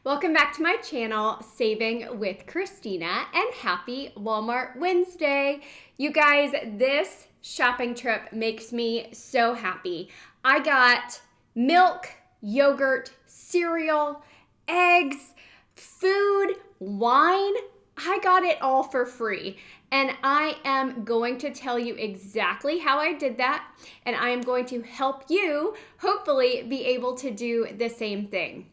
Welcome back to my channel, Saving with Christina, and happy Walmart Wednesday. You guys, this shopping trip makes me so happy. I got milk, yogurt, cereal, eggs, food, wine. I got it all for free. And I am going to tell you exactly how I did that. And I am going to help you hopefully be able to do the same thing.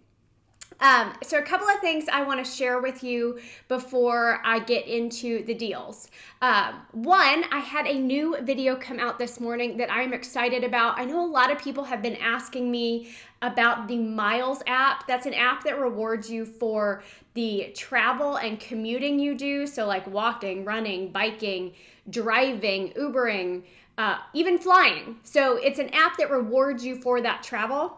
So a couple of things I want to share with you before I get into the deals. One, I had a new video come out this morning that I'm excited about. I know a lot of people have been asking me about the Miles app. That's an app that rewards you for the travel and commuting you do. So like walking, running, biking, driving, Ubering, even flying. So it's an app that rewards you for that travel.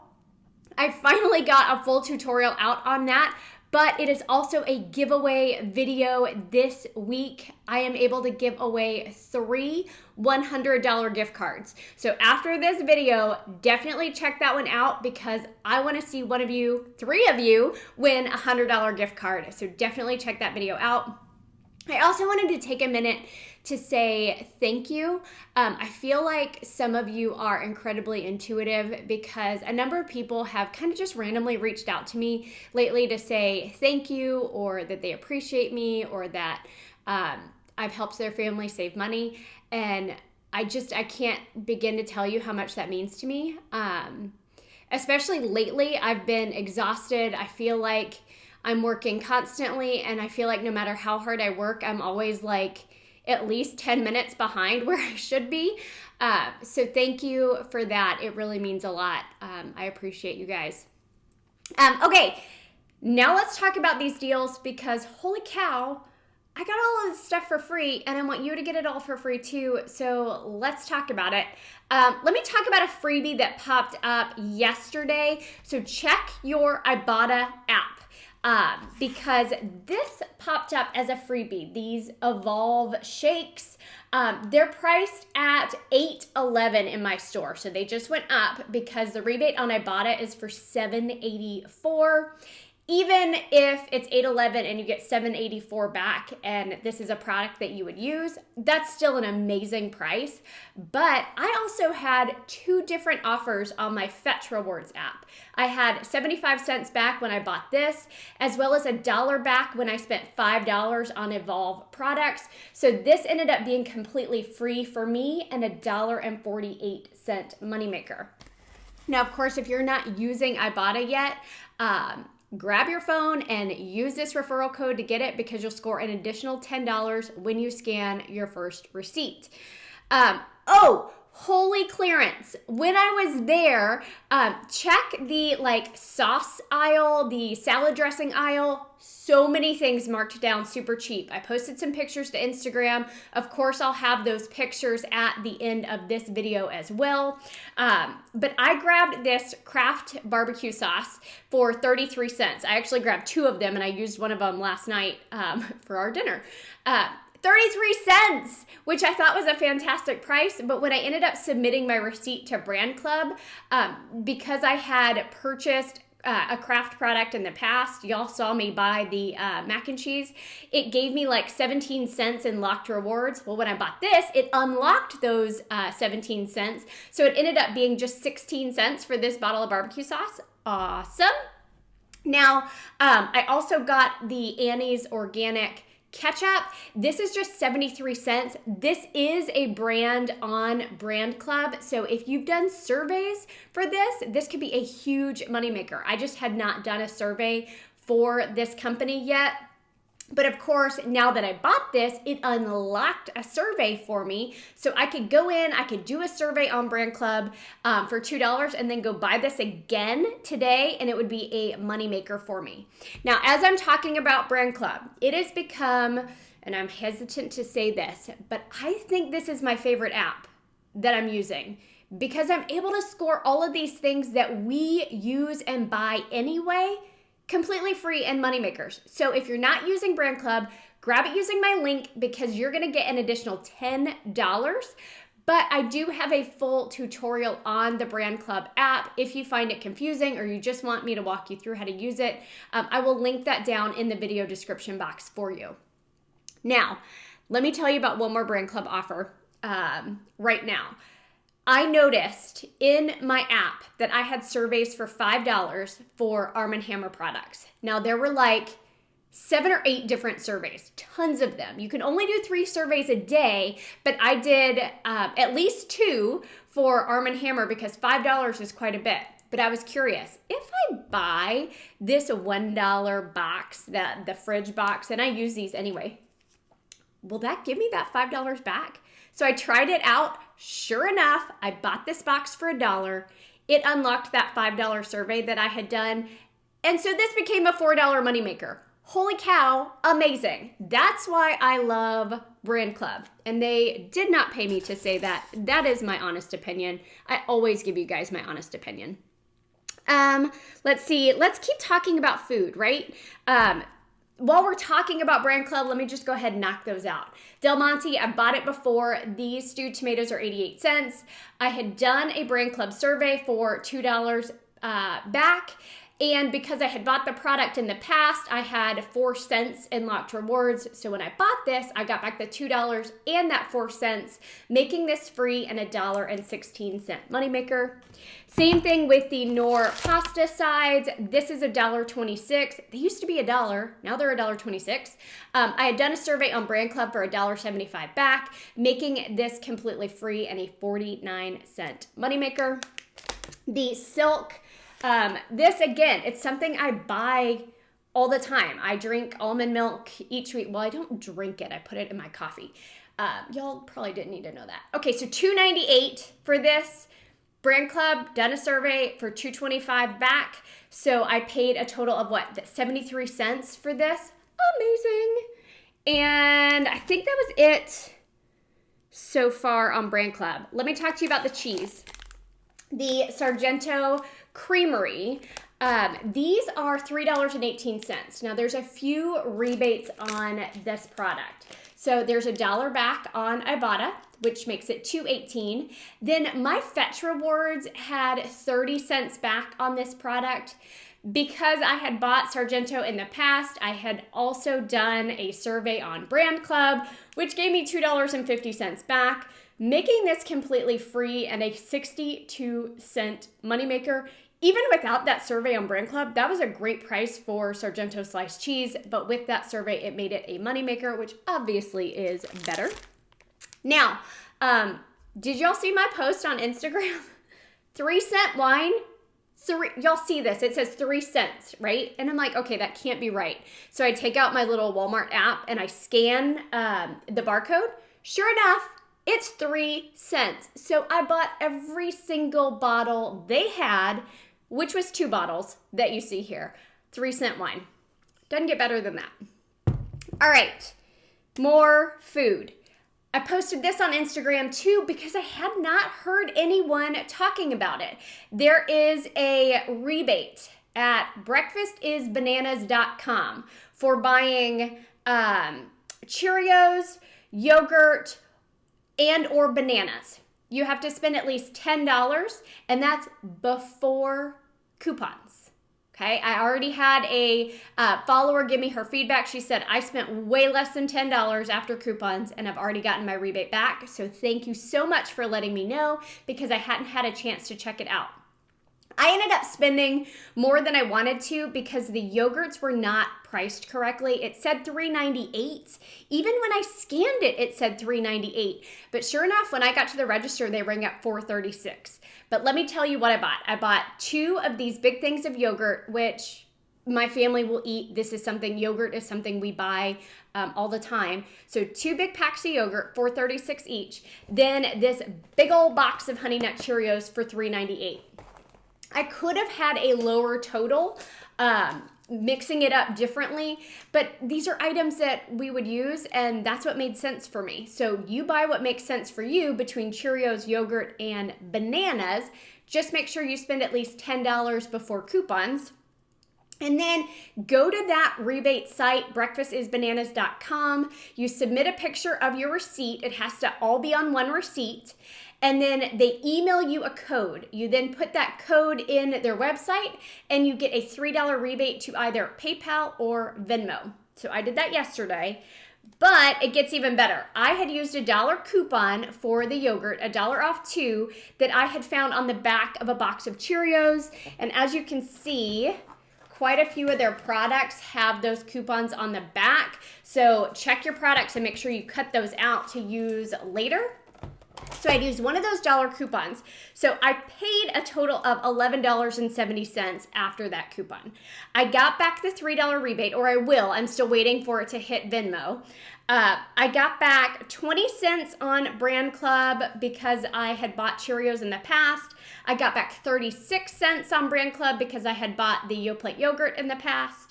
I finally got a full tutorial out on that, but it is also a giveaway video this week. I am able to give away 3 $100 gift cards. So after this video, definitely check that one out because I want to see 3 of you win a $100 gift card. So definitely check that video out. I also wanted to take a minute to say thank you. I feel like some of you are incredibly intuitive because a number of people have kind of just randomly reached out to me lately to say thank you or that they appreciate me or that I've helped their family save money. And I can't begin to tell you how much that means to me. Especially lately, I've been exhausted. I feel like I'm working constantly, and I feel like no matter how hard I work, I'm always like at least 10 minutes behind where I should be. So thank you for that. It really means a lot. I appreciate you guys. Okay, now let's talk about these deals because holy cow, I got all of this stuff for free and I want you to get it all for free too. So let's talk about it. Let me talk about a freebie that popped up yesterday. So check your Ibotta app. Because this popped up as a freebie. These Evolve shakes, they're priced at $8.11 in my store. So they just went up because the rebate on Ibotta is for $7.84. Even if it's $8.11 and you get $7.84 back and this is a product that you would use, that's still an amazing price. But I also had 2 different offers on my Fetch Rewards app. I had 75 cents back when I bought this, as well as $1 back when I spent $5 on Evolve products. So this ended up being completely free for me and $1.48 moneymaker. Now, of course, if you're not using Ibotta yet, grab your phone and use this referral code to get it because you'll score an additional $10 when you scan your first receipt. Holy clearance. When I was there, check the sauce aisle, the salad dressing aisle. So many things marked down super cheap. I posted some pictures to Instagram. Of course, I'll have those pictures at the end of this video as well. But I grabbed this Kraft barbecue sauce for 33 cents. I actually grabbed 2 of them and I used one of them last night for our dinner. 33 cents, which I thought was a fantastic price. But when I ended up submitting my receipt to Brand Club, because I had purchased a Kraft product in the past, y'all saw me buy the mac and cheese, it gave me 17 cents in locked rewards. Well, when I bought this, it unlocked those 17 cents. So it ended up being just 16 cents for this bottle of barbecue sauce. Awesome. Now, I also got the Annie's Organic Ketchup. This is just 73 cents. This is a brand on Brand Club. So if you've done surveys for this could be a huge moneymaker. I just had not done a survey for this company yet. But of course, now that I bought this, it unlocked a survey for me. So I could go in, I could do a survey on Brand Club for $2 and then go buy this again today and it would be a moneymaker for me. Now, as I'm talking about Brand Club, it has become, and I'm hesitant to say this, but I think this is my favorite app that I'm using because I'm able to score all of these things that we use and buy anyway, completely free and moneymakers. So if you're not using Brand Club, grab it using my link because you're gonna get an additional $10. but I do have a full tutorial on the Brand Club app. If you find it confusing or you just want me to walk you through how to use it, I will link that down in the video description box for you. Now, let me tell you about one more Brand Club offer right now. I noticed in my app that I had surveys for $5 for Arm & Hammer products. Now, there were like 7 or 8 different surveys, tons of them. You can only do 3 surveys a day, but I did at least 2 for Arm & Hammer because $5 is quite a bit. But I was curious, if I buy this $1 box, the fridge box, and I use these anyway, will that give me that $5 back? So I tried it out. Sure enough, I bought this box for $1. It unlocked that $5 survey that I had done. And so this became a $4 moneymaker. Holy cow, amazing. That's why I love Brand Club. And they did not pay me to say that. That is my honest opinion. I always give you guys my honest opinion. Let's see. Let's keep talking about food, right? While we're talking about Brand Club, let me just go ahead and knock those out. Del Monte, I bought it before. These stewed tomatoes are 88 cents. I had done a Brand Club survey for $2 back. And because I had bought the product in the past, I had 4 cents in locked rewards. So when I bought this, I got back the $2 and that 4 cents, making this free and $1.16 moneymaker. Same thing with the Knorr pasta sides. This is $1.26. They used to be $1. Now they're $1.26. I had done a survey on Brand Club for $1.75 back, making this completely free and a 49-cent moneymaker. The Silk. This, again, it's something I buy all the time. I drink almond milk each week. Well, I don't drink it. I put it in my coffee. Y'all probably didn't need to know that. Okay, so $2.98 for this. Brand Club, done a survey for $2.25 back. So I paid a total of 73 cents for this. Amazing. And I think that was it so far on Brand Club. Let me talk to you about the cheese. The Sargento Creamery. These are $3.18. Now there's a few rebates on this product. So there's $1 back on Ibotta, which makes it $2.18. Then my Fetch Rewards had 30 cents back on this product. Because I had bought Sargento in the past, I had also done a survey on Brand Club, which gave me $2.50 back, making this completely free and a 62-cent moneymaker. Even without that survey on Brand Club, that was a great price for Sargento sliced cheese, but with that survey, it made it a moneymaker, which obviously is better. Now, did y'all see my post on Instagram? 3-cent wine. Y'all see this, it says 3 cents, right? And I'm like, okay, that can't be right. So I take out my little Walmart app and I scan the barcode. Sure enough, it's 3 cents. So I bought every single bottle they had, which was 2 bottles that you see here. 3-cent wine. Doesn't get better than that. All right, more food. I posted this on Instagram too because I had not heard anyone talking about it. There is a rebate at breakfastisbananas.com for buying Cheerios, yogurt, and or bananas. You have to spend at least $10, and that's before coupons. Okay, I already had a follower give me her feedback. She said, I spent way less than $10 after coupons, and I've already gotten my rebate back. So thank you so much for letting me know because I hadn't had a chance to check it out. I ended up spending more than I wanted to because the yogurts were not priced correctly. It said $3.98. Even when I scanned it, it said $3.98. But sure enough, when I got to the register, they rang up $4.36. But let me tell you what I bought. I bought 2 of these big things of yogurt, which my family will eat. Yogurt is something we buy all the time. So 2 big packs of yogurt, $4.36 each. Then this big old box of Honey Nut Cheerios for $3.98. I could have had a lower total, mixing it up differently, but these are items that we would use, and that's what made sense for me. So you buy what makes sense for you between Cheerios, yogurt, and bananas. Just make sure you spend at least $10 before coupons. And then go to that rebate site, breakfastisbananas.com. You submit a picture of your receipt. It has to all be on one receipt. And then they email you a code. You then put that code in their website and you get a $3 rebate to either PayPal or Venmo. So I did that yesterday. But it gets even better. I had used a $1 coupon for the yogurt, $1 off 2, that I had found on the back of a box of Cheerios. And as you can see, quite a few of their products have those coupons on the back. So check your products and make sure you cut those out to use later. So I'd used one of those $1 coupons. So I paid a total of $11.70 after that coupon. I got back the $3 rebate, or I will. I'm still waiting for it to hit Venmo. I got back 20 cents on Brand Club because I had bought Cheerios in the past. I got back 36 cents on Brand Club because I had bought the Yoplait yogurt in the past.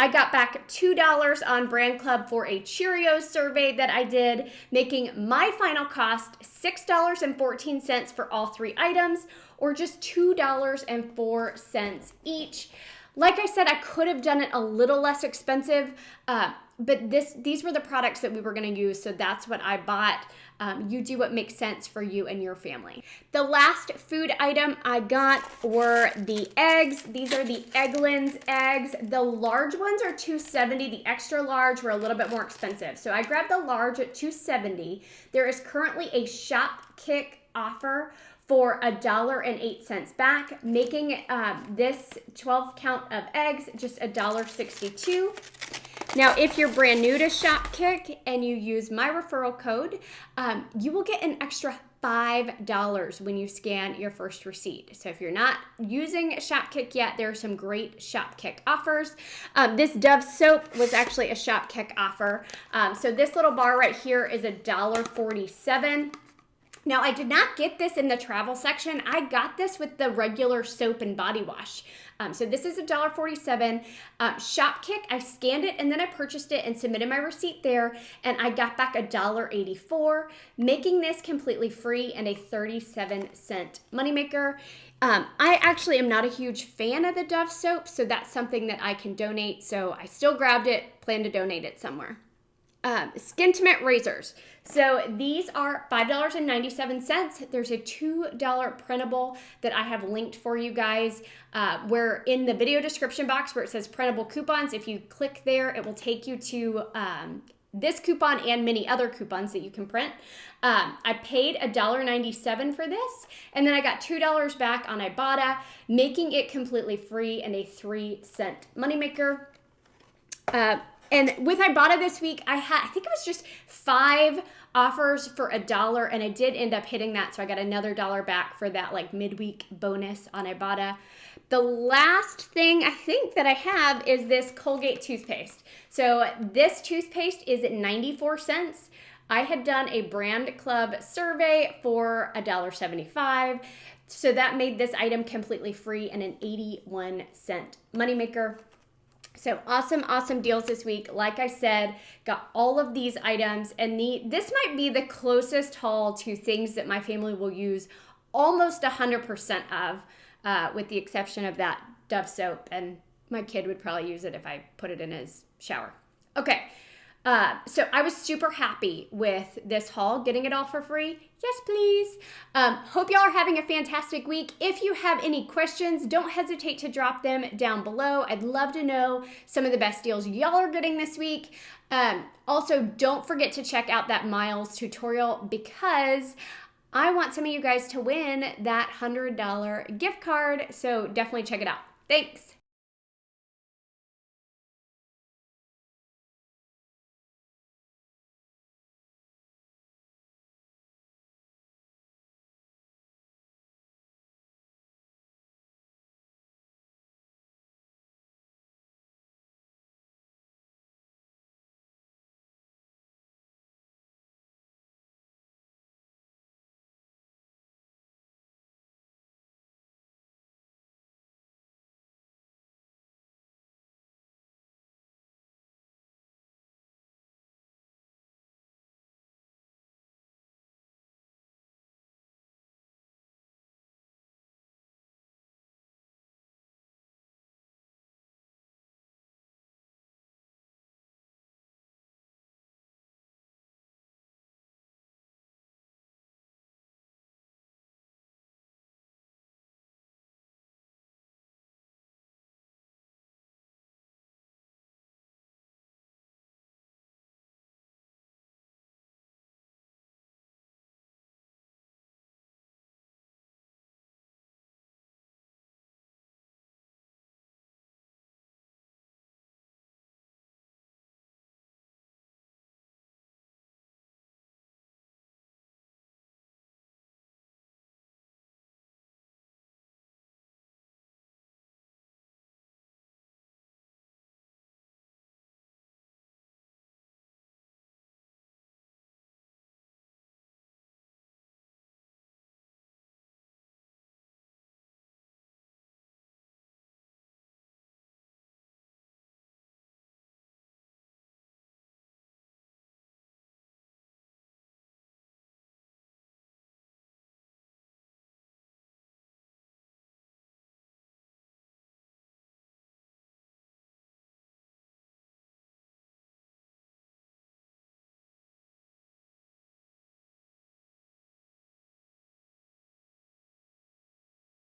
I got back $2 on Brand Club for a Cheerios survey that I did, making my final cost $6.14 for all 3 items, or just $2.04 each. Like I said, I could have done it a little less expensive, but these were the products that we were going to use, so that's what I bought. You do what makes sense for you and your family. The last food item I got were the eggs. These are the Eggland's eggs. The large ones are $2.70. The extra large were a little bit more expensive. So I grabbed the large at $2.70. There is currently a Shopkick offer for $1.08 back, making this 12 count of eggs just $1.62. Now, if you're brand new to Shopkick and you use my referral code, you will get an extra $5 when you scan your first receipt. So if you're not using Shopkick yet, there are some great Shopkick offers. This Dove soap was actually a Shopkick offer. So this little bar right here is $1.47. Now, I did not get this in the travel section. I got this with the regular soap and body wash. So this is $1.47. Shopkick, I scanned it and then I purchased it and submitted my receipt there, and I got back $1.84, making this completely free and a 37-cent moneymaker. I actually am not a huge fan of the Dove soap, so that's something that I can donate. So I still grabbed it, plan to donate it somewhere. Skintimate razors. So these are $5.97. There's a $2 printable that I have linked for you guys, where in the video description box where it says printable coupons, if you click there, it will take you to this coupon and many other coupons that you can print. I paid $1.97 for this, and then I got $2 back on Ibotta, making it completely free and a 3-cent moneymaker. And with Ibotta this week, I think it was just 5 offers for $1, and I did end up hitting that, so I got another $1 back for that like midweek bonus on Ibotta. The last thing I think that I have is this Colgate toothpaste. So this toothpaste is at 94 cents. I had done a Brand Club survey for $1.75, so that made this item completely free and an 81-cent moneymaker. So awesome deals this week. Like I said, got all of these items, and this might be the closest haul to things that my family will use almost 100% of, with the exception of that Dove soap, and my kid would probably use it if I put it in his shower. Okay, so I was super happy with this haul, getting it all for free. Yes, please. Hope y'all are having a fantastic week. If you have any questions, don't hesitate to drop them down below. I'd love to know some of the best deals y'all are getting this week. Also, don't forget to check out that Miles tutorial, because I want some of you guys to win that $100 gift card. So definitely check it out. Thanks.